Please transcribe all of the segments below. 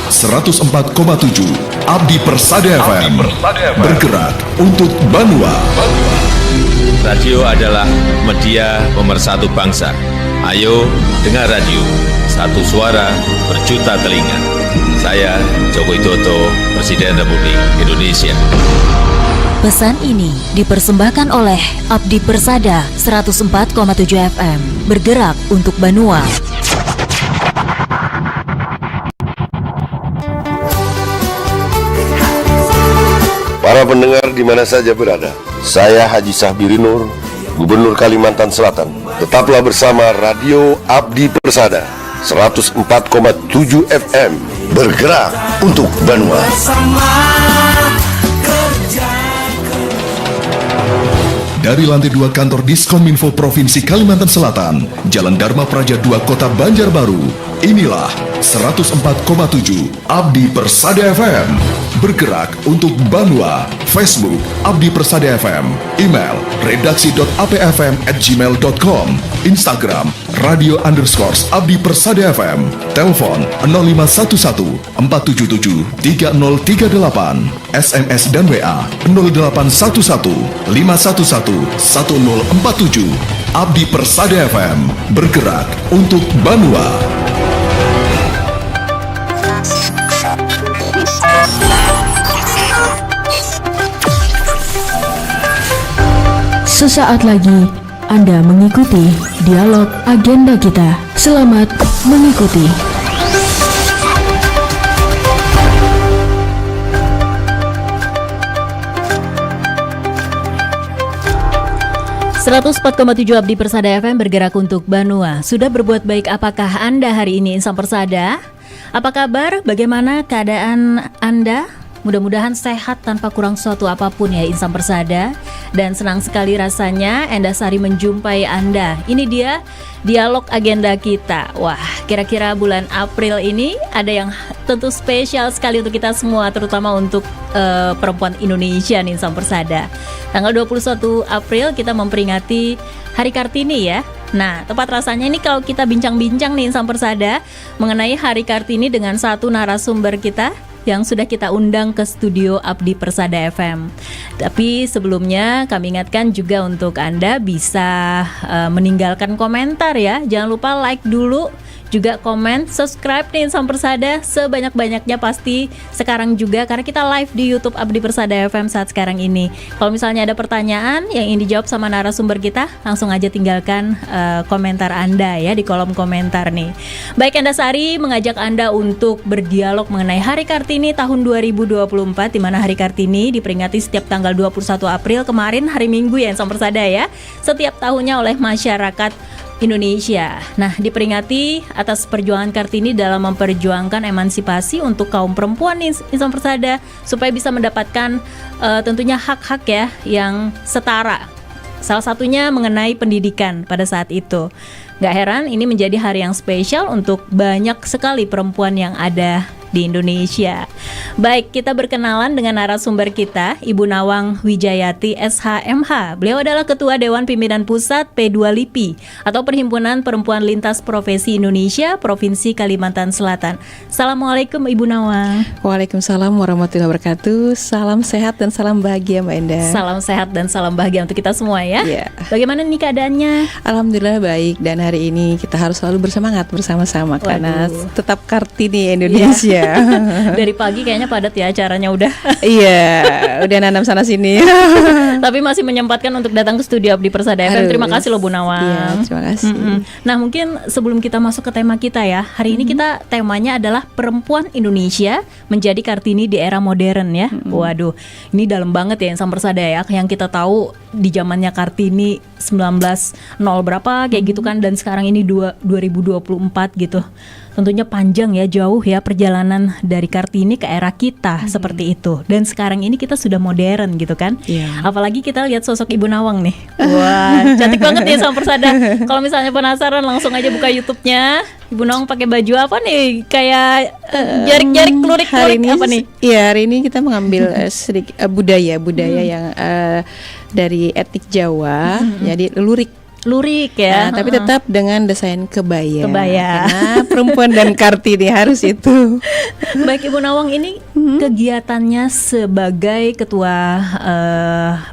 104,7 Abdi Persada FM. Bergerak untuk Banua. Radio adalah media pemersatu bangsa. Ayo dengar radio, satu suara berjuta telinga. Saya Joko Widodo, Presiden Republik Indonesia. Pesan ini dipersembahkan oleh Abdi Persada 104,7 FM. Bergerak untuk Banua. Para pendengar di mana saja berada, saya Haji Sahbiri Nur, Gubernur Kalimantan Selatan. Tetaplah bersama Radio Abdi Persada 104,7 FM. Bergerak untuk Banua. Dari lantai 2 kantor Diskominfo Provinsi Kalimantan Selatan, Jalan Dharma Praja 2 Kota Banjarbaru, inilah 104,7 Abdi Persada FM. Bergerak untuk Banua. Facebook Abdi Persada FM. Email redaksi.apfm@gmail.com. Instagram radio_Abdi Persada FM. Telepon 0511 477 3038. SMS dan WA 0811 511 1047. Abdi Persada FM. Bergerak untuk Banua. Sesaat lagi Anda mengikuti dialog agenda kita. Selamat mengikuti. .7 Abdi Persada FM bergerak untuk Banua. Sudah berbuat baik apakah Anda hari ini, Insan Persada? Apa kabar? Bagaimana keadaan Anda? Mudah-mudahan sehat tanpa kurang suatu apapun ya, Insan Persada. Dan senang sekali rasanya Endasari menjumpai Anda. Ini dia dialog agenda kita. Wah, kira-kira bulan April ini ada yang tentu spesial sekali untuk kita semua, terutama untuk perempuan Indonesia nih, Insan Persada. Tanggal 21 April kita memperingati Hari Kartini ya. Nah, tepat rasanya ini kalau kita bincang-bincang nih, Insan Persada, mengenai Hari Kartini dengan satu narasumber kita yang sudah kita undang ke studio Abdi Persada FM. Tapi sebelumnya kami ingatkan juga untuk Anda bisa meninggalkan komentar ya. Jangan lupa like dulu, juga komen, subscribe nih Insan Persada sebanyak-banyaknya pasti sekarang juga, karena kita live di YouTube Abdi Persada FM saat sekarang ini. Kalau misalnya ada pertanyaan yang ingin dijawab sama narasumber kita, langsung aja tinggalkan komentar Anda ya di kolom komentar nih. Baik, Endasari mengajak Anda untuk berdialog mengenai Hari Kartini tahun 2024, di mana Hari Kartini diperingati setiap tanggal 21 April kemarin, hari Minggu ya Insan Persada ya, setiap tahunnya oleh masyarakat Indonesia. Nah, diperingati atas perjuangan Kartini dalam memperjuangkan emansipasi untuk kaum perempuan nih, Insan Persada, supaya bisa mendapatkan tentunya hak-hak ya yang setara. Salah satunya mengenai pendidikan pada saat itu. Gak heran ini menjadi hari yang spesial untuk banyak sekali perempuan yang ada di Indonesia. Baik, kita berkenalan dengan narasumber kita, Ibu Nawang Wijayati SHMH. Beliau adalah Ketua Dewan Pimpinan Pusat P2 LIPI atau Perhimpunan Perempuan Lintas Profesi Indonesia Provinsi Kalimantan Selatan. Assalamualaikum Ibu Nawang. Waalaikumsalam warahmatullahi wabarakatuh. Salam sehat dan salam bahagia Mbak Enda. Salam sehat dan salam bahagia untuk kita semua ya. Yeah. Bagaimana nih keadaannya? Alhamdulillah baik, dan hari ini kita harus selalu bersemangat bersama-sama. Waduh. Karena tetap Kartini Indonesia. Dari pagi kayaknya padat ya acaranya udah. Iya, udah nanam sana sini. Tapi masih menyempatkan untuk datang ke studio Abdi Persada FM. Terima kasih loh Bu Nawang. Iya, terima kasih. Nah, mungkin sebelum kita masuk ke tema kita ya, hari ini kita temanya adalah perempuan Indonesia menjadi Kartini di era modern ya. Waduh, ini dalam banget ya Insan Persada ya. Yang kita tahu di zamannya Kartini 19 berapa kayak gitu kan, dan sekarang ini 2024 gitu. Tentunya panjang ya, jauh ya perjalanan dari Kartini ke era kita seperti itu. Dan sekarang ini kita sudah modern gitu kan. Apalagi kita lihat sosok Ibu Nawang nih. Wah, cantik banget ya Insan Persada. Kalau misalnya penasaran langsung aja buka YouTube-nya. Ibu Nawang pakai baju apa nih? Kayak jarik-jarik kelurik-kelurik apa nih? Iya, hari ini kita mengambil budaya yang dari etnik Jawa. Jadi lurik lurik ya. Tapi tetap dengan desain kebaya. Kebaya. Karena perempuan dan Kartini harus itu. Baik Ibu Nawang, ini kegiatannya sebagai ketua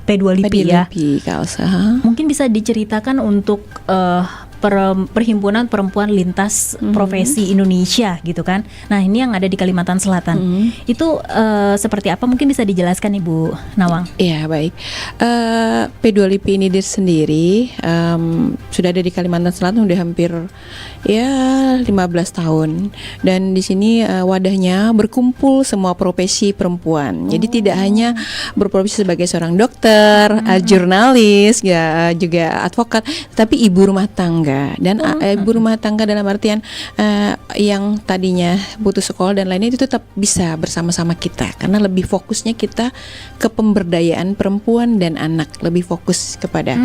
P2LIPI ya. Kalsa. Mungkin bisa diceritakan untuk Perhimpunan Perempuan Lintas Profesi Indonesia gitu kan. Nah, ini yang ada di Kalimantan Selatan. Itu seperti apa? Mungkin bisa dijelaskan Ibu Nawang. Iya, baik. P2LIPI ini sendiri sudah ada di Kalimantan Selatan udah hampir 15 tahun. Dan di sini wadahnya berkumpul semua profesi perempuan. Jadi tidak hanya berprofesi sebagai seorang dokter, jurnalis, ya juga advokat, tapi ibu rumah tangga. Dan ibu rumah tangga dalam artian yang tadinya putus sekolah dan lainnya itu tetap bisa bersama-sama kita, karena lebih fokusnya kita ke pemberdayaan perempuan dan anak, lebih fokus kepada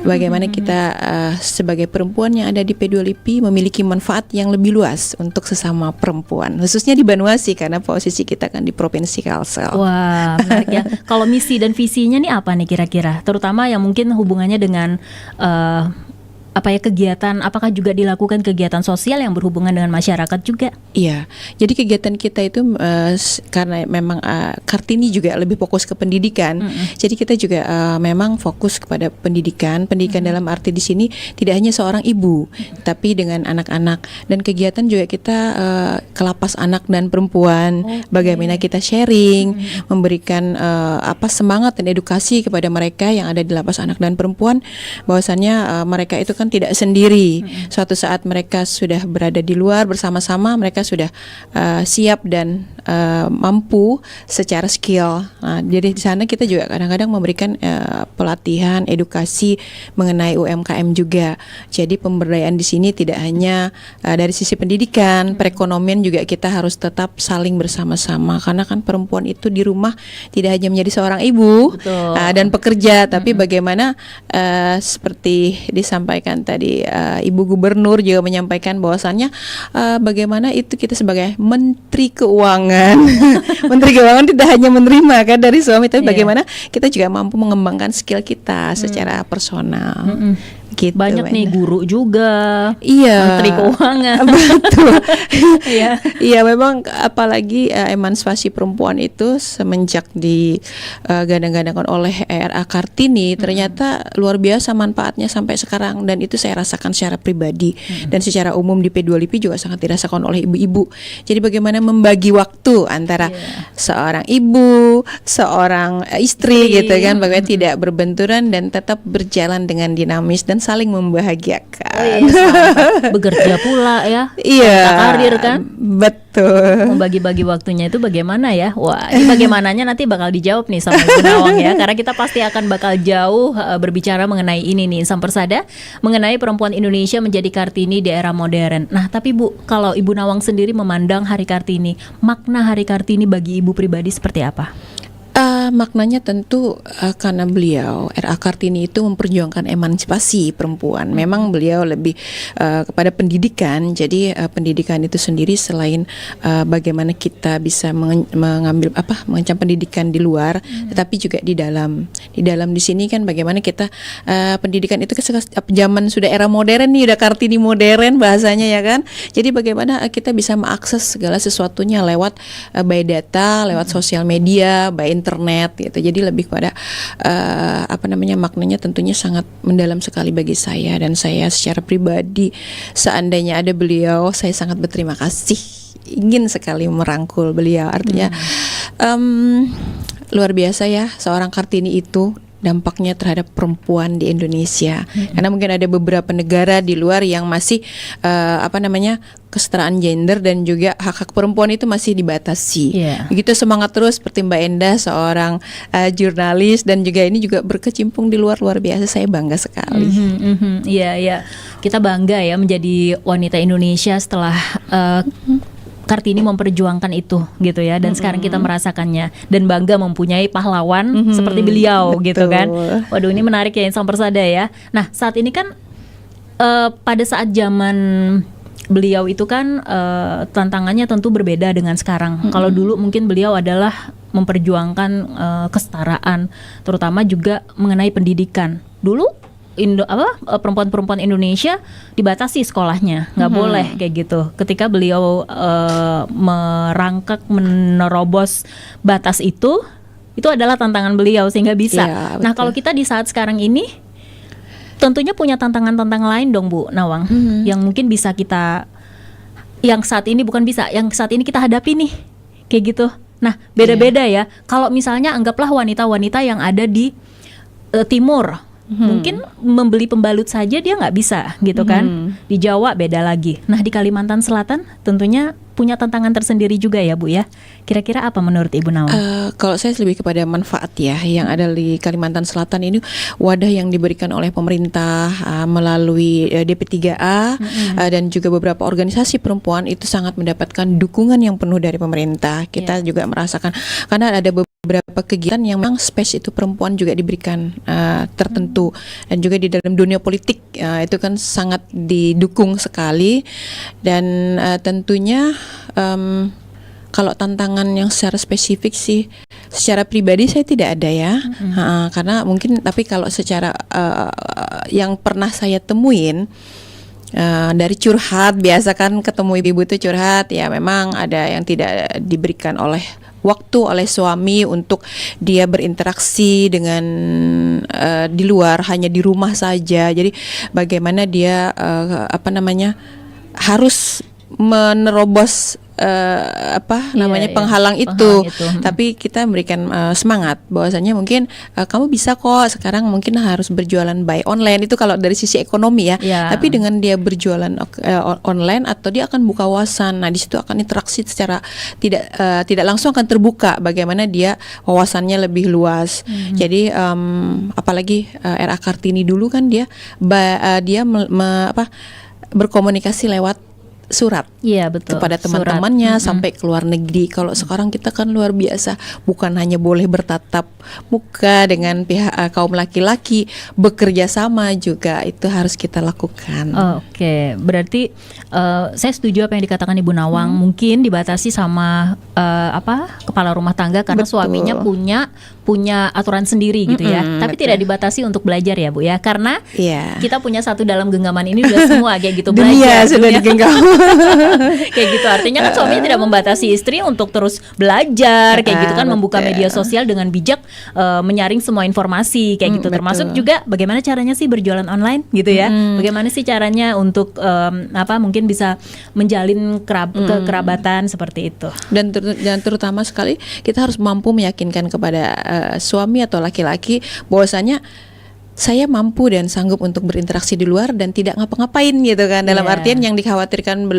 bagaimana kita sebagai perempuan yang ada di P2LIPI memiliki manfaat yang lebih luas untuk sesama perempuan, khususnya di Banyuwangi karena posisi kita kan di Provinsi Kalsel. Wah, menarik ya. Kalau misi dan visinya nih apa nih kira-kira? Terutama yang mungkin hubungannya dengan kegiatan, apakah juga dilakukan kegiatan sosial yang berhubungan dengan masyarakat juga? Iya, jadi kegiatan kita itu karena memang Kartini juga lebih fokus ke pendidikan, jadi kita juga memang fokus kepada pendidikan dalam arti di sini tidak hanya seorang ibu, tapi dengan anak-anak, dan kegiatan juga kita ke lapas anak dan perempuan, bagaimana kita sharing, memberikan semangat dan edukasi kepada mereka yang ada di lapas anak dan perempuan, bahwasannya mereka itu kan tidak sendiri. Suatu saat mereka sudah berada di luar bersama-sama, mereka sudah siap dan mampu secara skill. Nah, jadi di sana kita juga kadang-kadang memberikan pelatihan, edukasi mengenai UMKM juga. Jadi pemberdayaan di sini tidak hanya dari sisi pendidikan, perekonomian juga kita harus tetap saling bersama-sama, karena kan perempuan itu di rumah tidak hanya menjadi seorang ibu dan pekerja, tapi bagaimana seperti disampaikan tadi Ibu Gubernur juga menyampaikan bahwasannya bagaimana itu kita sebagai Menteri Keuangan Menteri Keuangan tidak hanya menerima kan dari suami, tapi bagaimana kita juga mampu mengembangkan skill kita secara personal. Gitu, banyak nih guru juga, Menteri Keuangan. Betul. Iya, memang apalagi emansipasi perempuan itu semenjak digadang-gadangkan oleh RA Kartini, ternyata luar biasa manfaatnya sampai sekarang, dan itu saya rasakan secara pribadi dan secara umum di P2LIPI juga sangat dirasakan oleh ibu-ibu. Jadi bagaimana membagi waktu antara seorang ibu, seorang istri gitu kan, bagaimana tidak berbenturan dan tetap berjalan dengan dinamis dan saling membahagiakan. Bekerja pula ya. Karir kan. Betul. Membagi-bagi waktunya itu bagaimana ya? Wah, ini bagaimananya nanti bakal dijawab nih sama Ibu Nawang ya. Karena kita pasti akan bakal jauh berbicara mengenai ini nih, Insan Persada, mengenai perempuan Indonesia menjadi Kartini di era modern. Nah, tapi Bu, kalau Ibu Nawang sendiri memandang Hari Kartini, makna Hari Kartini bagi Ibu pribadi seperti apa? Maknanya tentu karena beliau RA Kartini itu memperjuangkan emansipasi perempuan. Memang beliau lebih kepada pendidikan. Jadi pendidikan itu sendiri selain bagaimana kita bisa mengencam pendidikan di luar, tetapi juga di dalam di sini kan bagaimana kita pendidikan itu zaman sudah era modern nih, udah Kartini modern bahasanya ya kan. Jadi bagaimana kita bisa mengakses segala sesuatunya lewat by data, lewat sosial media, by internet gitu. Jadi lebih pada maknanya tentunya sangat mendalam sekali bagi saya, dan saya secara pribadi seandainya ada beliau, saya sangat berterima kasih, ingin sekali merangkul beliau. Artinya luar biasa ya seorang Kartini itu dampaknya terhadap perempuan di Indonesia. Karena mungkin ada beberapa negara di luar yang masih kesetaraan gender dan juga hak-hak perempuan itu masih dibatasi. Begitu semangat terus seperti Mbak Endah, seorang jurnalis dan juga ini juga berkecimpung di luar biasa. Saya bangga sekali. Iya. Kita bangga ya menjadi wanita Indonesia setelah Kartini memperjuangkan itu gitu ya, dan sekarang kita merasakannya dan bangga mempunyai pahlawan seperti beliau gitu kan. Waduh, ini menarik ya Insan Persada ya. Nah, saat ini kan pada saat zaman beliau itu kan tantangannya tentu berbeda dengan sekarang. Kalau dulu mungkin beliau adalah memperjuangkan kesetaraan, terutama juga mengenai pendidikan. Dulu perempuan-perempuan Indonesia dibatasi sekolahnya, nggak boleh kayak gitu. Ketika beliau merangkak menerobos batas itu adalah tantangan beliau sehingga bisa. Iya, Nah betul. kalau kita di saat sekarang ini tentunya punya tantangan-tantangan lain dong Bu Nawang, yang mungkin bisa kita, yang saat ini kita hadapi nih, kayak gitu. Nah beda-beda ya. Kalau misalnya anggaplah wanita-wanita yang ada di timur, mungkin membeli pembalut saja dia nggak bisa gitu kan. Di Jawa beda lagi. Nah di Kalimantan Selatan tentunya punya tantangan tersendiri juga ya Bu ya. Kira-kira apa menurut Ibu Nawang? Kalau saya lebih kepada manfaat ya yang ada di Kalimantan Selatan ini, wadah yang diberikan oleh pemerintah melalui DP3A dan juga beberapa organisasi perempuan itu sangat mendapatkan dukungan yang penuh dari pemerintah. Kita juga merasakan karena ada beberapa kegiatan yang memang space itu perempuan juga diberikan tertentu, dan juga di dalam dunia politik itu kan sangat didukung sekali. Dan tentunya kalau tantangan yang secara spesifik sih, secara pribadi saya tidak ada ya, karena mungkin, tapi kalau secara yang pernah saya temuin dari curhat, biasa kan ketemu ibu-ibu itu curhat, ya memang ada yang tidak diberikan waktu oleh suami untuk dia berinteraksi dengan di luar, hanya di rumah saja. Jadi bagaimana dia harus menerobos penghalang itu. Tapi kita memberikan semangat bahwasanya mungkin kamu bisa kok, sekarang mungkin harus berjualan by online, itu kalau dari sisi ekonomi ya. Tapi dengan dia berjualan online, atau dia akan buka wawasan. Nah di situ akan interaksi secara tidak langsung akan terbuka bagaimana dia wawasannya lebih luas. Jadi apalagi RA Kartini dulu kan dia berkomunikasi lewat surat, betul, kepada teman-temannya sampai ke luar negeri. Kalau sekarang kita kan luar biasa, bukan hanya boleh bertatap muka dengan pihak kaum laki-laki, bekerja sama juga itu harus kita lakukan. Oke, berarti saya setuju apa yang dikatakan Ibu Nawang. Mungkin dibatasi sama kepala rumah tangga karena suaminya punya aturan sendiri gitu ya. Tapi tidak dibatasi untuk belajar ya Bu ya, karena kita punya satu dalam genggaman ini udah semua kayak gitu, dunia sudah digenggam. Kayak gitu, artinya kan suaminya tidak membatasi istri untuk terus belajar kayak gitu kan, membuka media sosial dengan bijak, menyaring semua informasi kayak gitu. Termasuk juga bagaimana caranya sih berjualan online gitu ya. Bagaimana sih caranya untuk mungkin bisa menjalin kekerabatan seperti itu. Dan terutama sekali kita harus mampu meyakinkan kepada suami atau laki-laki bahwasanya saya mampu dan sanggup untuk berinteraksi di luar dan tidak ngapa-ngapain gitu kan. Dalam artian yang dikhawatirkan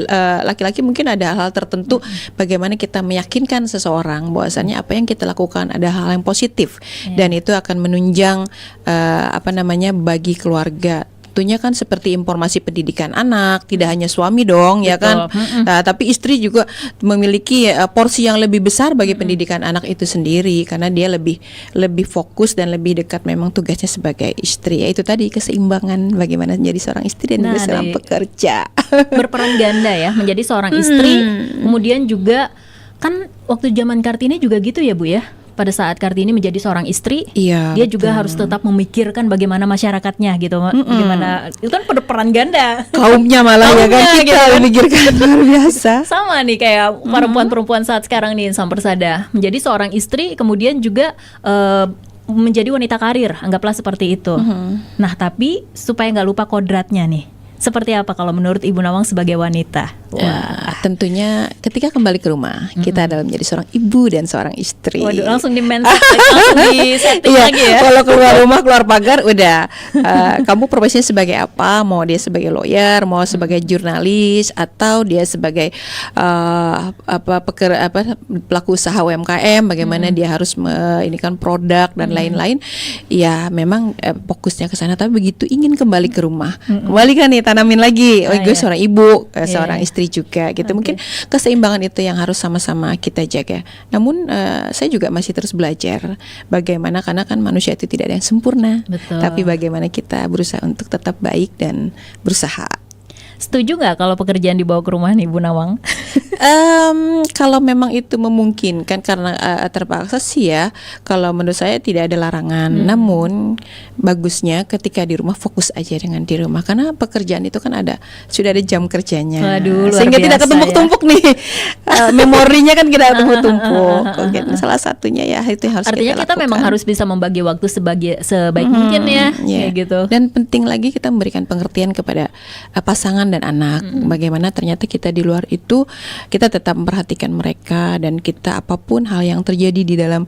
laki-laki mungkin ada hal tertentu, bagaimana kita meyakinkan seseorang bahwasannya apa yang kita lakukan ada hal yang positif dan itu akan menunjang bagi keluarga. Tentunya kan seperti informasi pendidikan anak, tidak hanya suami dong. Betul. Ya kan. Nah, tapi istri juga memiliki porsi yang lebih besar bagi pendidikan anak itu sendiri, karena dia lebih fokus dan lebih dekat memang tugasnya sebagai istri. Ya itu tadi keseimbangan bagaimana menjadi seorang istri dan juga seorang pekerja. Berperan ganda ya, menjadi seorang istri. Kemudian juga kan waktu zaman Kartini juga gitu ya Bu ya. Pada saat Kartini menjadi seorang istri, dia juga harus tetap memikirkan bagaimana masyarakatnya gitu, bagaimana itu kan peran ganda. Kaumnya malah ya kan kita gitu. Memikirkan luar biasa. Sama nih kayak perempuan-perempuan saat sekarang nih Insan Persada, menjadi seorang istri, kemudian juga menjadi wanita karir, anggaplah seperti itu. Nah tapi supaya nggak lupa kodratnya nih. Seperti apa kalau menurut Ibu Nawang sebagai wanita? Tentunya ketika kembali ke rumah kita adalah menjadi seorang ibu dan seorang istri. Waduh, langsung langsung di setting lagi ya. Kalau keluar rumah, keluar pagar udah kamu profesinya sebagai apa? Mau dia sebagai lawyer, mau sebagai jurnalis, atau dia sebagai pelaku usaha UMKM, bagaimana dia harus ini kan produk dan lain-lain. Ya memang fokusnya ke sana, tapi begitu ingin kembali ke rumah, kembali kan nih tanamin lagi. Gue seorang ibu, seorang istri juga gitu. Mungkin keseimbangan itu yang harus sama-sama kita jaga. Namun saya juga masih terus belajar bagaimana, karena kan manusia itu tidak ada yang sempurna. Betul. Tapi bagaimana kita berusaha untuk tetap baik dan berusaha. Setuju nggak kalau pekerjaan dibawa ke rumah nih Bu Nawang? Kalau memang itu memungkinkan karena terpaksa sih ya. Kalau menurut saya tidak ada larangan. Namun bagusnya ketika di rumah fokus aja dengan di rumah karena pekerjaan itu kan sudah ada jam kerjanya. Waduh, luar sehingga tidak biasa ketumpuk-tumpuk nih. Memorinya kan tidak ketumpuk-tumpuk. Salah satunya ya itu yang harus Artinya kita lakukan. memang harus bisa membagi waktu sebaik mungkin ya, kayak gitu. Dan penting lagi kita memberikan pengertian kepada pasangan dan anak. Bagaimana ternyata kita di luar itu kita tetap memperhatikan mereka dan kita apapun hal yang terjadi di dalam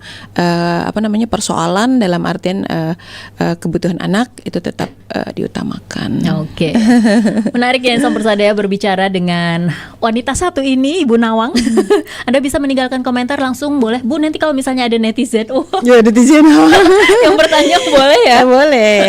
persoalan dalam artian kebutuhan anak itu tetap diutamakan. Oke. Menarik ya Insan Persada berbicara dengan wanita satu ini, Ibu Nawang. Anda bisa meninggalkan komentar langsung boleh. Bu, nanti kalau misalnya ada netizen, Ya netizen yang bertanya boleh ya? boleh.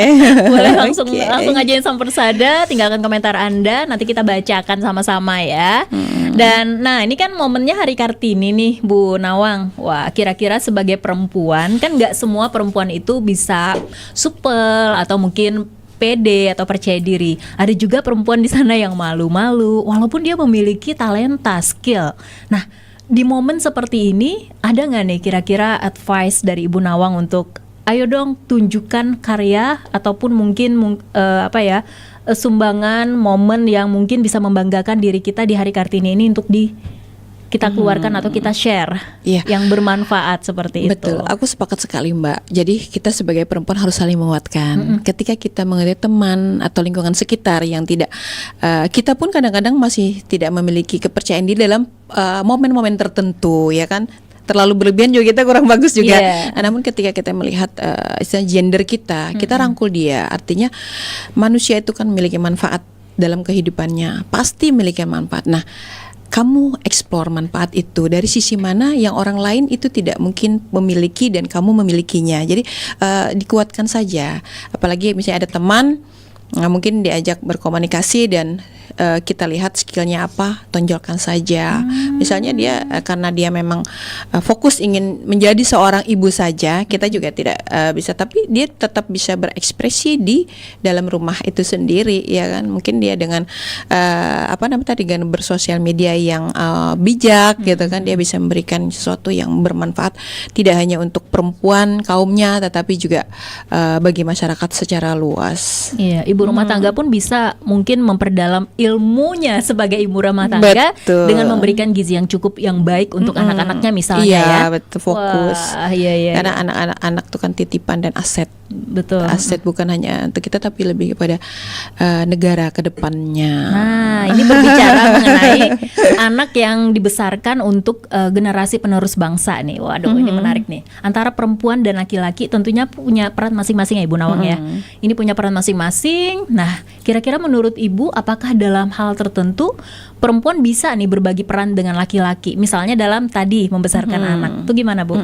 Boleh langsung Oke. aja Insan Persada, tinggalkan komentar Anda, nanti kita bacakan sama-sama ya. Dan nah ini kan momennya Hari Kartini nih Bu Nawang. Wah, kira-kira sebagai perempuan kan nggak semua perempuan itu bisa supel atau mungkin pede atau percaya diri. Ada juga perempuan di sana yang malu-malu walaupun dia memiliki talenta, skill. Nah, di momen seperti ini ada nggak nih kira-kira advice dari Ibu Nawang untuk ayo dong tunjukkan karya ataupun mungkin sumbangan momen yang mungkin bisa membanggakan diri kita di Hari Kartini ini untuk kita keluarkan atau kita share yang bermanfaat seperti itu. Betul, aku sepakat sekali Mbak. Jadi kita sebagai perempuan harus saling menguatkan. Ketika kita mengerti teman atau lingkungan sekitar yang tidak, kita pun kadang-kadang masih tidak memiliki kepercayaan diri dalam momen-momen tertentu, ya kan? Terlalu berlebihan juga kita kurang bagus juga. Namun ketika kita melihat istilah gender kita rangkul dia. Artinya manusia itu kan memiliki manfaat dalam kehidupannya, pasti memiliki manfaat. Nah, kamu eksplor manfaat itu dari sisi mana yang orang lain itu tidak mungkin memiliki dan kamu memilikinya. Jadi dikuatkan saja. Apalagi misalnya ada teman mungkin diajak berkomunikasi dan kita lihat skillnya apa, tonjolkan saja. Misalnya dia karena dia memang fokus ingin menjadi seorang ibu saja, kita juga tidak bisa, tapi dia tetap bisa berekspresi di dalam rumah itu sendiri, ya kan? Mungkin dia dengan dengan bersosial media yang bijak, gitu kan, dia bisa memberikan sesuatu yang bermanfaat tidak hanya untuk perempuan kaumnya, tetapi juga bagi masyarakat secara luas. Iya, ibu rumah tangga pun bisa mungkin memperdalam ilmunya sebagai ibu rumah tangga. Betul. Dengan memberikan gizi yang cukup, yang baik untuk anak-anaknya misalnya. Iya, ya. betul, fokus. Wah, iya. Karena anak-anak itu kan titipan dan aset. Betul. Aset bukan hanya untuk kita tapi lebih kepada negara ke depannya. Nah, ini berbicara mengenai anak yang dibesarkan untuk generasi penerus bangsa nih. Waduh, ini menarik nih. Antara perempuan dan laki-laki tentunya punya peran masing-masing ya Ibu Nawang ya. Ini punya peran masing-masing. Nah, kira-kira menurut Ibu apakah dalam hal tertentu perempuan bisa nih berbagi peran dengan laki-laki? Misalnya dalam tadi membesarkan anak. Itu gimana, Bu?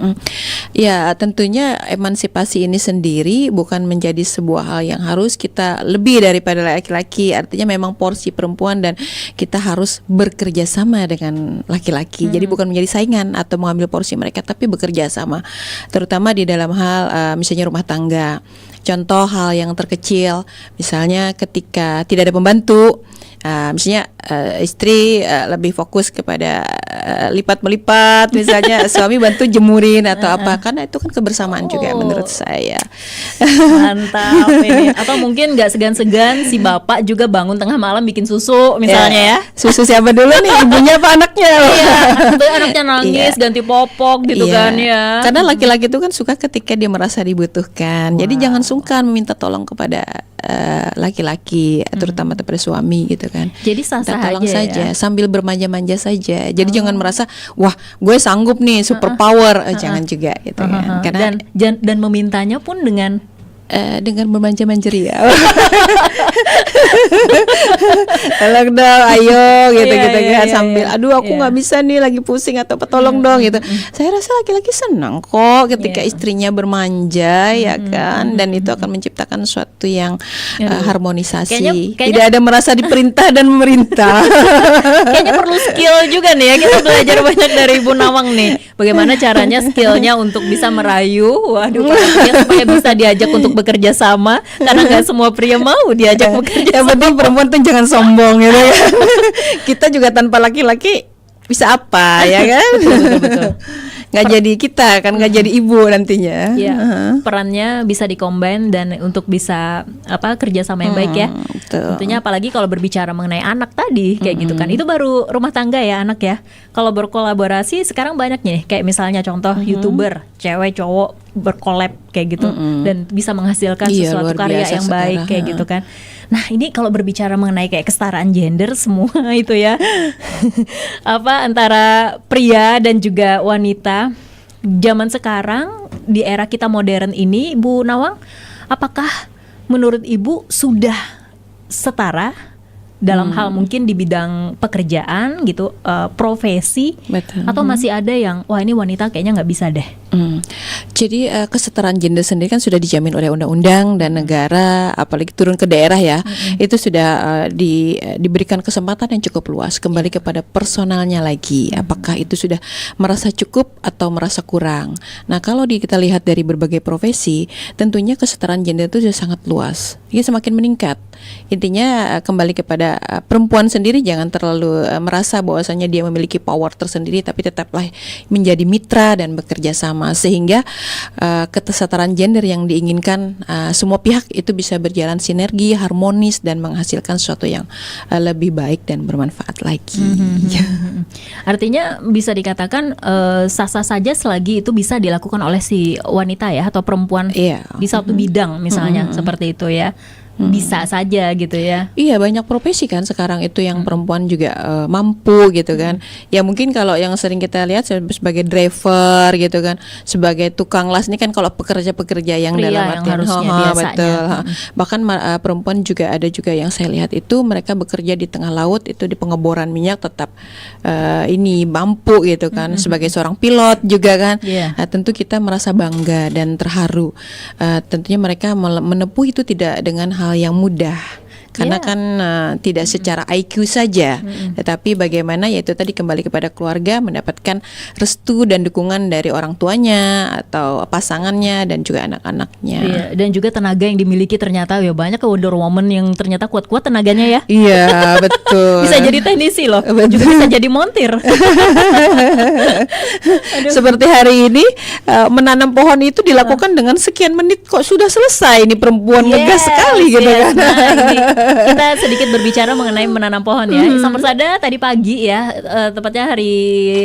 Ya, tentunya emansipasi ini sendiri bukan menjadi sebuah hal yang harus kita lebih daripada laki-laki. Artinya memang porsi perempuan dan kita harus bekerja sama dengan laki-laki. Jadi bukan menjadi saingan atau mengambil porsi mereka, tapi bekerja sama. Terutama di dalam hal misalnya rumah tangga. Contoh hal yang terkecil, misalnya ketika tidak ada pembantu, misalnya istri lebih fokus kepada lipat-melipat, misalnya suami bantu jemurin atau apa, karena itu kan kebersamaan juga menurut saya. Mantap ini. Atau mungkin nggak segan-segan si bapak juga bangun tengah malam bikin susu misalnya ya. Susu siapa dulu nih, ibunya apa anaknya? Iya, itu anaknya nangis ganti popok gitu kan ya. Karena laki-laki itu kan suka ketika dia merasa dibutuhkan. Jadi jangan sungkan meminta tolong kepada laki-laki, terutama kepada suami gitu kan. Jadi sah-sah tolong aja saja ya? sambil bermanja-manja saja. Jadi jangan merasa wah gue sanggup nih super power, jangan juga gitu kan. Karena dan memintanya pun dengan bermanja-manja ria. Tolong dong, ayo gitu-gitu kan, sambil aduh aku nggak bisa nih lagi pusing atau tolong dong gitu. Saya rasa laki-laki senang kok ketika istrinya bermanja ya kan, dan itu akan menciptakan suatu yang harmonisasi. Kayaknya tidak ada merasa diperintah dan memerintah. Kayaknya perlu skill juga nih ya, kita belajar banyak dari Ibu Nawang nih. Bagaimana caranya skillnya untuk bisa merayu, supaya bisa diajak untuk bekerja sama, karena nggak semua pria mau diajak bekerja Yang penting perempuan tuh jangan sombong gitu ya. Kita juga tanpa laki-laki bisa apa ya kan? Betul. Nggak jadi kita kan, nggak jadi ibu nantinya. Ya, perannya bisa dikombin dan untuk bisa kerja sama yang baik ya. Betul. Tentunya apalagi kalau berbicara mengenai anak tadi kayak gitu kan. Itu baru rumah tangga ya anak ya. Kalau berkolaborasi sekarang banyak nih, kayak misalnya contoh YouTuber, cewek cowok berkolab kayak gitu dan bisa menghasilkan Iya, sesuatu luar karya biasa yang baik sekarang. kayak gitu kan. Nah, ini kalau berbicara mengenai kayak kesetaraan gender semua itu ya. Antara pria dan juga wanita zaman sekarang di era kita modern ini, Bu Nawang, apakah menurut Ibu sudah setara dalam hal mungkin di bidang pekerjaan gitu, profesi, Betul. atau masih ada yang wah ini wanita kayaknya nggak bisa deh? Jadi kesetaraan gender sendiri kan sudah dijamin oleh undang-undang dan negara, apalagi turun ke daerah ya, itu sudah diberikan kesempatan yang cukup luas. Kembali kepada personalnya lagi, apakah itu sudah merasa cukup atau merasa kurang. Nah, kalau kita lihat dari berbagai profesi, tentunya kesetaraan gender itu sudah sangat luas, ya semakin meningkat. Intinya kembali kepada perempuan sendiri jangan terlalu merasa bahwasanya dia memiliki power tersendiri, tapi tetaplah menjadi mitra dan bekerja sama sehingga kesetaraan gender yang diinginkan semua pihak itu bisa berjalan sinergi, harmonis dan menghasilkan sesuatu yang lebih baik dan bermanfaat lagi. Artinya bisa dikatakan sah-sah saja selagi itu bisa dilakukan oleh si wanita ya atau perempuan di satu bidang misalnya seperti itu ya. Bisa saja gitu ya. Iya, banyak profesi kan sekarang itu yang perempuan juga mampu gitu kan. Ya mungkin kalau yang sering kita lihat sebagai driver gitu kan, sebagai tukang las ini kan kalau pekerja-pekerja yang Pria dalam yang artian harusnya biasanya. betul. Bahkan perempuan juga ada juga yang saya lihat itu mereka bekerja di tengah laut itu di pengeboran minyak tetap ini mampu gitu kan, sebagai seorang pilot juga kan. Iya. Nah, tentu kita merasa bangga dan terharu. Tentunya mereka menempuh itu tidak dengan hal yang mudah. Karena kan tidak secara IQ saja, tetapi bagaimana yaitu tadi kembali kepada keluarga mendapatkan restu dan dukungan dari orang tuanya atau pasangannya dan juga anak-anaknya. Iya, dan juga tenaga yang dimiliki ternyata ya banyak ke Wonder Woman yang ternyata kuat-kuat tenaganya ya. Iya, betul. Bisa jadi teknisi loh, juga bisa jadi montir. Seperti hari ini menanam pohon itu dilakukan dengan sekian menit kok sudah selesai. Ini perempuan ngegas sekali gitu kan. Nah, ini kita sedikit berbicara mengenai menanam pohon ya. Insan Persada tadi pagi ya, tepatnya hari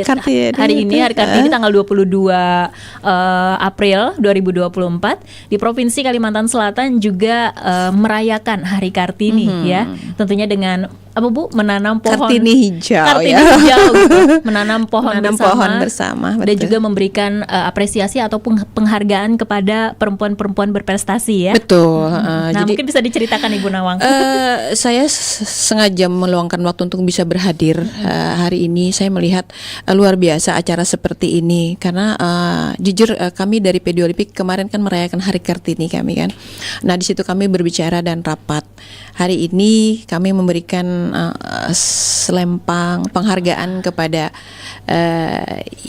ini hari Kartini tanggal 22 April 2024 di Provinsi Kalimantan Selatan juga merayakan Hari Kartini ya. Tentunya dengan apa Bu? Menanam pohon Kartini hijau hijau gitu. Menanam pohon bersama dan betul. juga memberikan apresiasi atau penghargaan kepada perempuan-perempuan berprestasi ya. Betul. Nah, Jadi mungkin bisa diceritakan Ibu Nawang. Saya sengaja meluangkan waktu untuk bisa berhadir hari ini. Saya melihat luar biasa acara seperti ini karena jujur kami dari P2LIPI kemarin kan merayakan Hari Kartini kami kan. Nah, di situ kami berbicara dan rapat. Hari ini kami memberikan selempang penghargaan kepada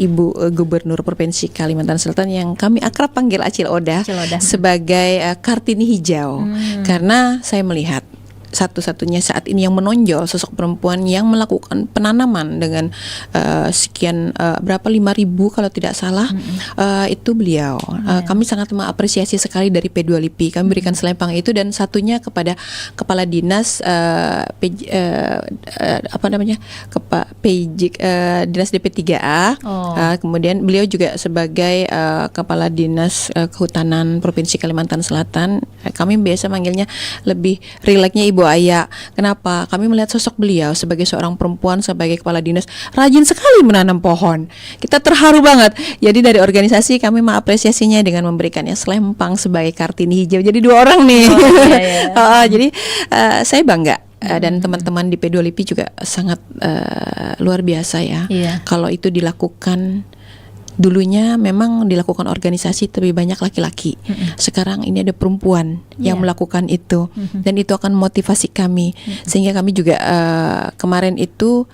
Ibu Gubernur Provinsi Kalimantan Selatan yang kami akrab panggil Acil Oda sebagai Kartini Hijau. Karena saya melihat satu-satunya saat ini yang menonjol sosok perempuan yang melakukan penanaman dengan sekian berapa 5.000 kalau tidak salah itu beliau. Kami sangat mengapresiasi sekali dari P2LIPI. Kami berikan selempang itu dan satunya kepada Kepala Dinas Dinas DP3A. Kemudian beliau juga sebagai Kepala Dinas Kehutanan Provinsi Kalimantan Selatan. Kami biasa manggilnya lebih rileksnya Ibu Aya. Kenapa? Kami melihat sosok beliau sebagai seorang perempuan, sebagai kepala dinas, rajin sekali menanam pohon. Kita terharu banget. Jadi dari organisasi kami mengapresiasinya dengan memberikannya selempang sebagai Kartini Hijau. Jadi 2 orang nih. Jadi saya bangga. Dan teman-teman di P2LIPI juga sangat luar biasa ya. Kalau itu dilakukan. Dulunya memang dilakukan organisasi tapi banyak laki-laki. Sekarang ini ada perempuan yang melakukan itu dan itu akan motivasi kami sehingga kami juga kemarin itu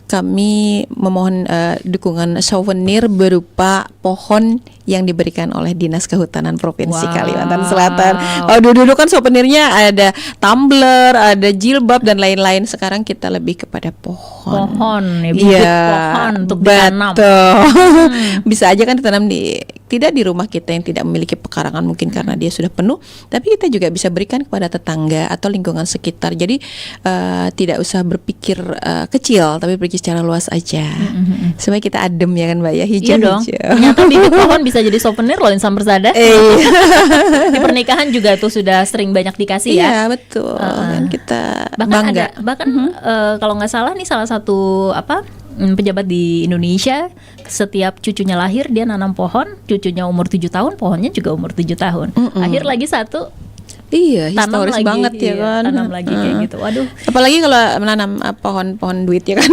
kami memohon dukungan souvenir berupa pohon yang diberikan oleh Dinas Kehutanan Provinsi Kalimantan Selatan. Oh, dulu kan souvenirnya ada tumbler, ada jilbab dan lain-lain. Sekarang kita lebih kepada pohon. Pohon, ya, bibit pohon untuk ditanam. Bisa aja kan ditanam tidak di rumah kita yang tidak memiliki pekarangan mungkin karena dia sudah penuh, tapi kita juga bisa berikan kepada tetangga atau lingkungan sekitar. Jadi tidak usah berpikir kecil, tapi berpikir secara luas aja. Supaya kita adem ya kan Mbak ya, hijau. Iya dong. Ternyata bibit pohon bisa jadi souvenir loh Insan Persada. Di pernikahan juga tuh sudah sering banyak dikasih ya. Iya betul. Dan kita bahkan bangga. Kalau nggak salah nih salah satu pejabat di Indonesia, setiap cucunya lahir dia nanam pohon, cucunya umur 7 tahun, pohonnya juga umur 7 tahun. Akhir lagi satu, iya, tanam historis lagi, banget ya kan. Tanam lagi kayak gitu. Waduh. Apalagi kalau menanam pohon-pohon duit ya kan.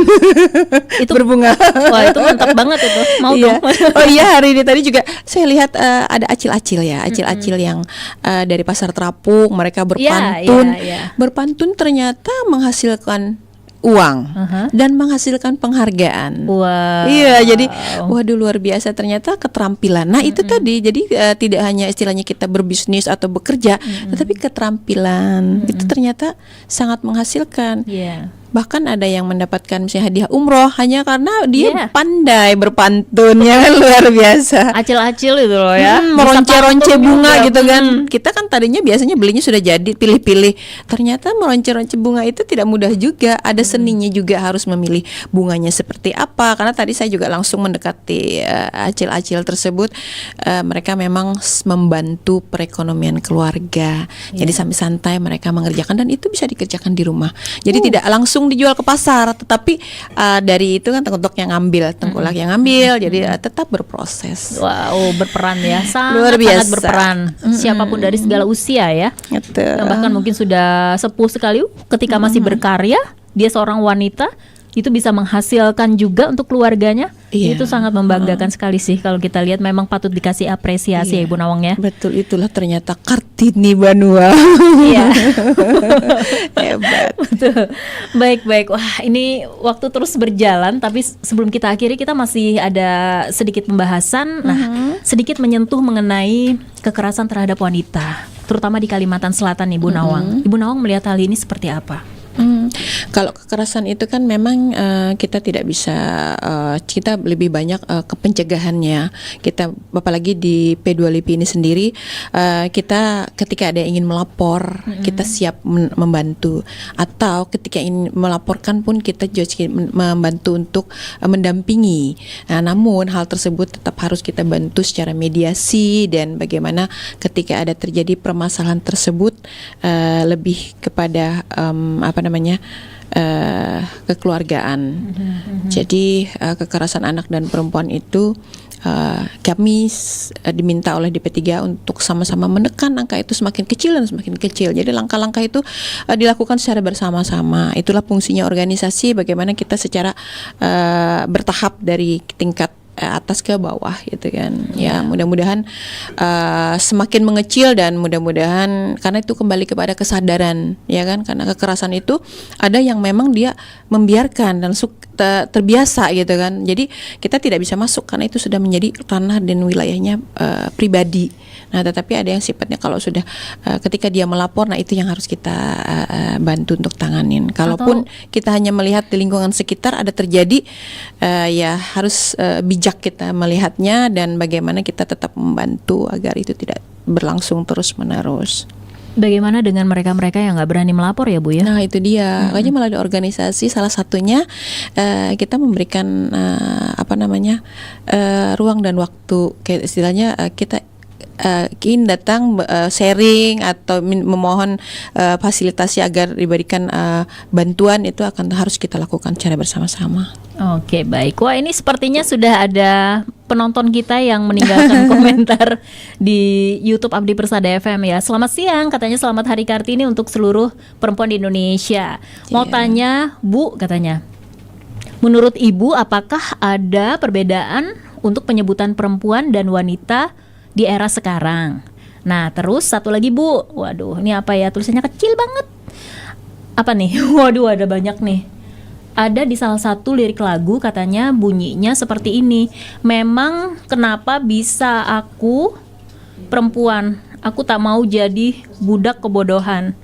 Itu berbunga. Wah, itu mantap banget itu. Mau Iya. dong. Oh iya, hari ini tadi juga saya lihat ada acil-acil ya, acil-acil yang dari pasar terapung, mereka berpantun. Iya. Berpantun ternyata menghasilkan uang dan menghasilkan penghargaan. Wah. Iya, jadi waduh luar biasa ternyata keterampilan. Nah, itu tadi. Jadi tidak hanya istilahnya kita berbisnis atau bekerja, tetapi keterampilan itu ternyata sangat menghasilkan. Iya. Bahkan ada yang mendapatkan misalnya hadiah umroh hanya karena dia pandai berpantun ya kan, luar biasa. Acil-acil itu loh ya. Meronce-ronce bunga gitu kan. Kita kan tadinya biasanya belinya sudah jadi pilih-pilih. Ternyata meronce-ronce bunga itu tidak mudah juga. Ada seninya juga, harus memilih bunganya seperti apa. Karena tadi saya juga langsung mendekati acil-acil tersebut. Mereka memang membantu perekonomian keluarga. Jadi sambil santai mereka mengerjakan dan itu bisa dikerjakan di rumah. Jadi tidak langsung dijual ke pasar, tetapi dari itu kan tengkulak yang ngambil, jadi tetap berproses. Wow, berperan ya, Luar biasa. sangat berperan. Siapapun dari segala usia ya. Betul. Yang bahkan mungkin sudah sepuh sekali, ketika masih berkarya, dia seorang wanita, itu bisa menghasilkan juga untuk keluarganya. Iya. Itu sangat membanggakan sekali sih kalau kita lihat, memang patut dikasih apresiasi ya Ibu Nawang ya. Betul, itulah ternyata Kartini Banua. Iya. Hebat. Betul. Baik. Wah, ini waktu terus berjalan, tapi sebelum kita akhiri kita masih ada sedikit pembahasan. Nah, sedikit menyentuh mengenai kekerasan terhadap wanita, terutama di Kalimantan Selatan Ibu Nawang. Ibu Nawang melihat hal ini seperti apa? Kalau kekerasan itu kan memang kita tidak bisa, kita lebih banyak ke pencegahannya. Kita apalagi di P2LIPI ini sendiri, kita ketika ada yang ingin melapor, kita siap membantu. Atau ketika ingin melaporkan pun kita juga membantu untuk mendampingi. Nah, namun hal tersebut tetap harus kita bantu secara mediasi, dan bagaimana ketika ada terjadi permasalahan tersebut lebih kepada kekeluargaan. Jadi kekerasan anak dan perempuan itu kami diminta oleh DP3 untuk sama-sama menekan angka itu semakin kecil dan semakin kecil. Jadi langkah-langkah itu dilakukan secara bersama-sama. Itulah fungsinya organisasi, bagaimana kita secara bertahap dari tingkat atas ke bawah gitu kan. Ya, mudah-mudahan semakin mengecil, dan mudah-mudahan karena itu kembali kepada kesadaran ya kan, karena kekerasan itu ada yang memang dia membiarkan dan terbiasa gitu kan. Jadi kita tidak bisa masuk karena itu sudah menjadi ranah dan wilayahnya pribadi. Nah, tetapi ada yang sifatnya kalau sudah ketika dia melapor, nah itu yang harus kita bantu untuk tanganin. Kalaupun kita hanya melihat di lingkungan sekitar ada terjadi, ya harus bijak kita melihatnya, dan bagaimana kita tetap membantu agar itu tidak berlangsung terus-menerus. Bagaimana dengan mereka-mereka yang nggak berani melapor ya Bu ya? Nah itu dia, makanya melalui organisasi salah satunya kita memberikan ruang dan waktu, kayak istilahnya kita ingin datang sharing atau memohon fasilitasi agar diberikan bantuan, itu harus kita lakukan secara bersama-sama. Oke, baik. Wah, ini sepertinya sudah ada penonton kita yang meninggalkan komentar di YouTube Abdi Persada FM ya. Selamat siang, katanya selamat Hari Kartini untuk seluruh perempuan di Indonesia. Mau tanya, Bu, katanya. Menurut Ibu, apakah ada perbedaan untuk penyebutan perempuan dan wanita di era sekarang? Nah, terus satu lagi Bu. Waduh, ini apa ya? Tulisannya kecil banget. Apa nih? Waduh, ada banyak nih. ada di salah satu lirik lagu katanya bunyinya seperti ini. Memang kenapa bisa aku perempuan, aku tak mau jadi budak kebodohan.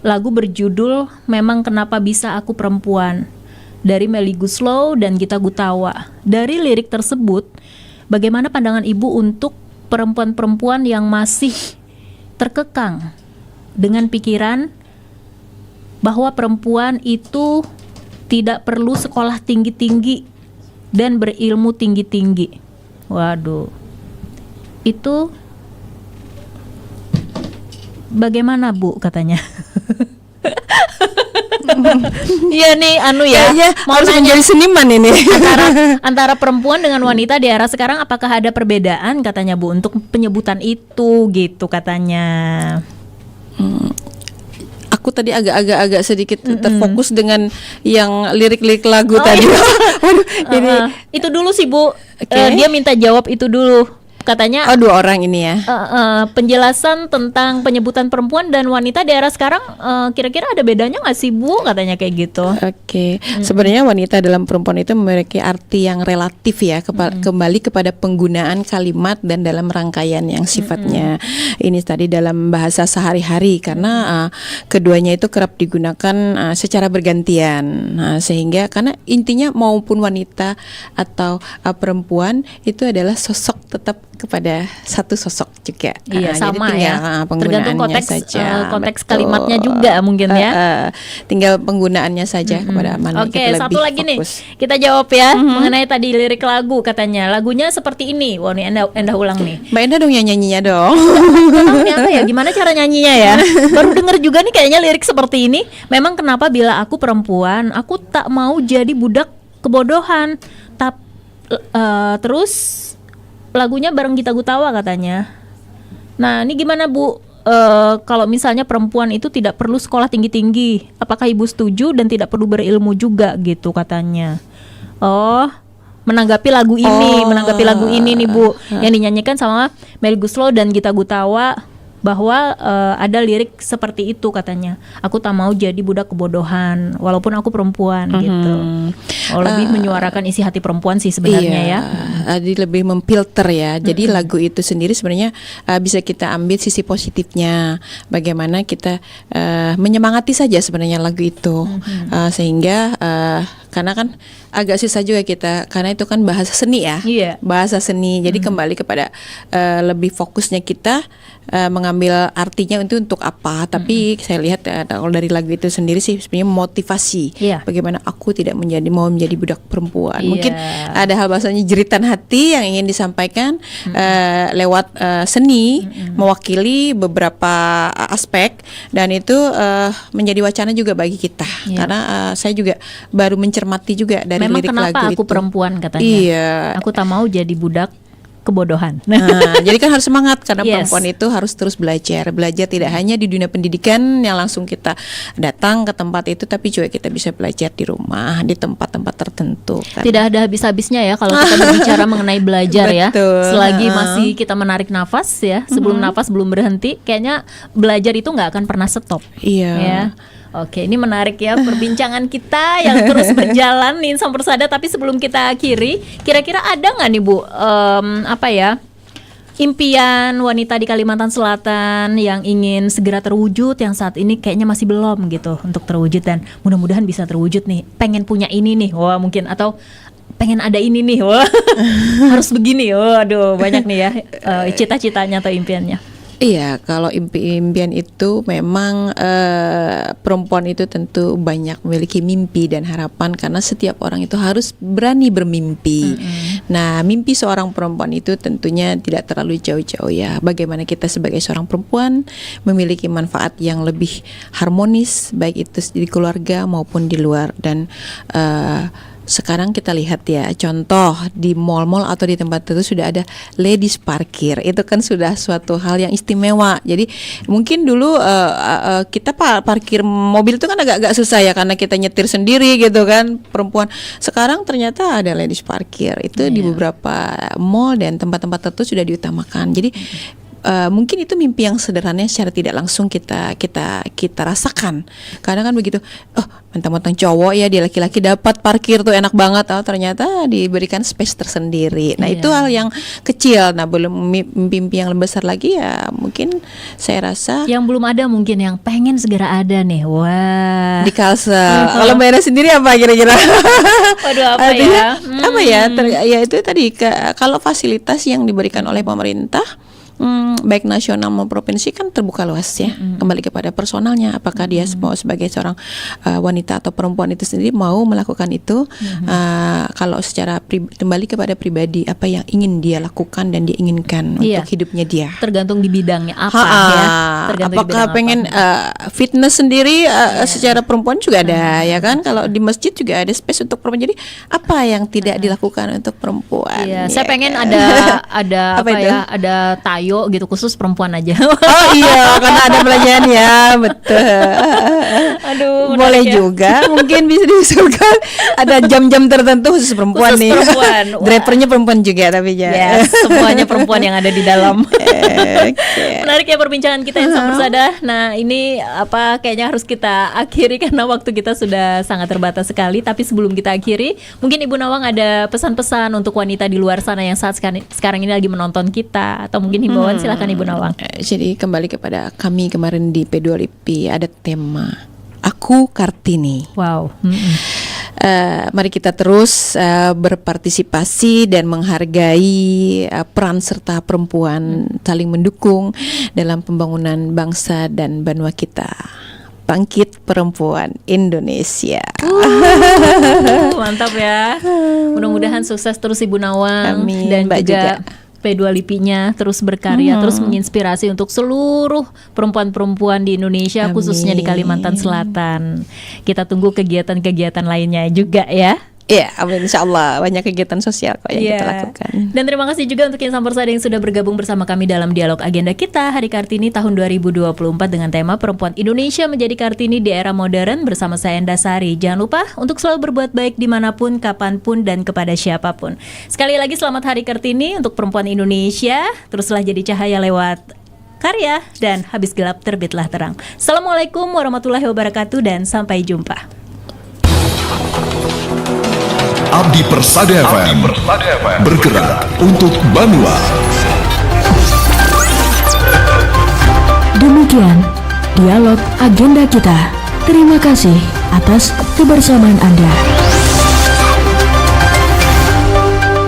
Lagu berjudul Memang Kenapa Bisa Aku Perempuan dari Melly Goeslaw dan Gita Gutawa. Dari lirik tersebut, bagaimana pandangan Ibu untuk perempuan-perempuan yang masih terkekang dengan pikiran bahwa perempuan itu tidak perlu sekolah tinggi-tinggi dan berilmu tinggi-tinggi? Waduh, itu bagaimana Bu katanya? Iya nih mau harus menjadi seniman ini. antara perempuan dengan wanita di era sekarang, apakah ada perbedaan katanya Bu untuk penyebutan itu gitu katanya? Aku tadi agak sedikit terfokus dengan yang lirik-lirik lagu tadi. Iya. Waduh, ini itu dulu sih Bu. Oke. Dia minta jawab itu dulu. Katanya dua orang ini ya. penjelasan tentang penyebutan perempuan dan wanita di era sekarang, kira-kira ada bedanya nggak sih Bu? Katanya kayak gitu. Oke. Sebenarnya wanita dalam perempuan itu memiliki arti yang relatif ya, kembali kepada penggunaan kalimat dan dalam rangkaian yang sifatnya ini tadi dalam bahasa sehari-hari, karena keduanya itu kerap digunakan secara bergantian. Sehingga karena intinya maupun wanita atau perempuan itu adalah sosok, tetap kepada satu sosok juga. Iya, sama jadi tinggal, ya. penggunaannya Tergantung konteks saja. konteks Betul. kalimatnya juga mungkin ya. Tinggal penggunaannya saja kepada mana Oke, kita satu lebih lagi nih fokus. kita jawab ya mengenai tadi lirik lagu katanya. Lagunya seperti ini. Wah, nih Enda ulang nih. Mbak Enda dong yang nyanyinya dong. Nggak tahu nih apa ya, gimana cara nyanyinya ya. Baru denger juga nih kayaknya lirik seperti ini. Memang kenapa bila aku perempuan, aku tak mau jadi budak kebodohan. Terus lagunya bareng Gita Gutawa katanya. Nah, ini gimana Bu? Kalau misalnya perempuan itu tidak perlu sekolah tinggi-tinggi, apakah Ibu setuju dan tidak perlu berilmu juga gitu katanya? Menanggapi lagu ini nih Bu, yang dinyanyikan sama Melly Goeslaw dan Gita Gutawa, bahwa ada lirik seperti itu katanya. Aku tak mau jadi budak kebodohan walaupun aku perempuan gitu. Lebih menyuarakan isi hati perempuan sih sebenarnya ya. Jadi lebih memfilter ya. Jadi lagu itu sendiri sebenarnya bisa kita ambil sisi positifnya. Bagaimana kita menyemangati saja sebenarnya lagu itu. Sehingga karena kan agak susah juga kita, karena itu kan bahasa seni ya. Iya. Bahasa seni. Jadi kembali kepada lebih fokusnya kita mengambil artinya itu untuk apa. Tapi saya lihat kalau dari lagu itu sendiri sih sebenarnya motivasi. Iya. Bagaimana aku tidak mau menjadi budak perempuan. Iya. Mungkin ada hal bahasanya jeritan hati yang ingin disampaikan lewat seni, mewakili beberapa aspek, dan itu menjadi wacana juga bagi kita. Iya. Karena saya juga baru mencermati juga dari Memang lirik kenapa lagu aku itu. perempuan katanya. Iya. Aku tak mau jadi budak kebodohan. Nah, jadi kan harus semangat karena Yes. perempuan itu harus terus belajar tidak hanya di dunia pendidikan yang langsung kita datang ke tempat itu, tapi juga kita bisa belajar di rumah, di tempat-tempat tertentu kan. Tidak ada habis-habisnya ya kalau kita berbicara mengenai belajar ya. Betul. Selagi masih kita menarik nafas ya, sebelum nafas belum berhenti, kayaknya belajar itu nggak akan pernah stop. Iya. Ya. Oke, ini menarik ya perbincangan kita yang terus berjalan nih Insan Persada. Tapi sebelum kita akhiri, kira-kira ada nggak nih Bu, impian wanita di Kalimantan Selatan yang ingin segera terwujud, yang saat ini kayaknya masih belum gitu untuk terwujud, dan mudah-mudahan bisa terwujud nih. Pengen punya ini nih, wah mungkin, atau pengen ada ini nih, wah harus begini, waduh banyak nih ya cita-citanya atau impiannya. Iya, kalau impian itu memang perempuan itu tentu banyak memiliki mimpi dan harapan, karena setiap orang itu harus berani bermimpi. Nah, mimpi seorang perempuan itu tentunya tidak terlalu jauh-jauh ya. Bagaimana kita sebagai seorang perempuan memiliki manfaat yang lebih harmonis, baik itu di keluarga maupun di luar. Dan sekarang kita lihat ya, contoh di mall-mall atau di tempat itu sudah ada ladies parkir. Itu kan sudah suatu hal yang istimewa. Jadi mungkin dulu kita parkir mobil itu kan agak susah ya, karena kita nyetir sendiri gitu kan, perempuan. Sekarang ternyata ada ladies parkir. Itu di beberapa mall dan tempat-tempat tertentu sudah diutamakan. Jadi mungkin itu mimpi yang sederhana secara tidak langsung kita rasakan. Kadang kan begitu, mentang-mentang cowok ya, dia laki-laki dapat parkir tuh enak banget, ternyata diberikan space tersendiri. Nah itu hal yang kecil. Nah belum mimpi yang lebih besar lagi ya, mungkin saya rasa Yang belum ada mungkin yang pengen segera ada nih. Wah. di Kalsel. Kalau Mbak Ira sendiri apa kira-kira? Waduh, apa Artinya, ya? apa ya? Ya itu tadi kalau fasilitas yang diberikan oleh pemerintah, baik nasional maupun provinsi kan terbuka luas ya. Kembali kepada personalnya, apakah dia mau sebagai seorang wanita atau perempuan itu sendiri mau melakukan itu. Kalau secara kembali kepada pribadi, apa yang ingin dia lakukan dan dia inginkan untuk hidupnya dia. Tergantung di bidangnya apa ya. Tergantung Apakah pengen fitness sendiri secara perempuan juga ada ya kan? Kalau di masjid juga ada space untuk perempuan. Jadi apa yang tidak dilakukan untuk perempuan? Iya, ya saya pengen kan? ada Apa itu? ya? Ada tayo gitu khusus perempuan aja. Oh iya, karena ada pelajaran ya, betul. Aduh, boleh menarik ya. juga, mungkin bisa diusulkan ada jam-jam tertentu khusus perempuan Khusus nih. perempuan. Wah. Drivernya perempuan juga tapi ya. Yes, semuanya perempuan yang ada di dalam. Oke. Menarik ya perbincangan kita yang sangat bersada. Nah ini kayaknya harus kita akhiri karena waktu kita sudah sangat terbatas sekali. Tapi sebelum kita akhiri, mungkin Ibu Nawang ada pesan-pesan untuk wanita di luar sana yang saat sekarang ini lagi menonton kita, atau mungkin himbauan. Silakan Ibu Nawang. Jadi kembali kepada kami kemarin di P2 LIPI ada tema Aku Kartini. Wow. Mari kita terus berpartisipasi dan menghargai peran serta perempuan, saling mendukung dalam pembangunan bangsa dan benua kita. Bangkit Perempuan Indonesia. Mantap ya. Mudah-mudahan sukses terus Ibu Nawang. Amin, dan Mbak juga. P2 LIPI-nya terus berkarya, terus menginspirasi untuk seluruh perempuan-perempuan di Indonesia, khususnya di Kalimantan Selatan. Kita tunggu kegiatan-kegiatan lainnya juga ya. Iya, amin, insya Allah banyak kegiatan sosial kok yang kita lakukan. Dan terima kasih juga untuk Insan Persada yang sudah bergabung bersama kami dalam dialog agenda kita Hari Kartini tahun 2024 dengan tema Perempuan Indonesia Menjadi Kartini di Era Modern bersama saya Enda Sari. Jangan lupa untuk selalu berbuat baik dimanapun, kapanpun, dan kepada siapapun. Sekali lagi selamat Hari Kartini untuk perempuan Indonesia. Teruslah jadi cahaya lewat karya dan habis gelap terbitlah terang. Assalamualaikum warahmatullahi wabarakatuh dan sampai jumpa. Abdi Persada FM bergerak untuk Banua. Demikian dialog agenda kita. Terima kasih atas kebersamaan Anda.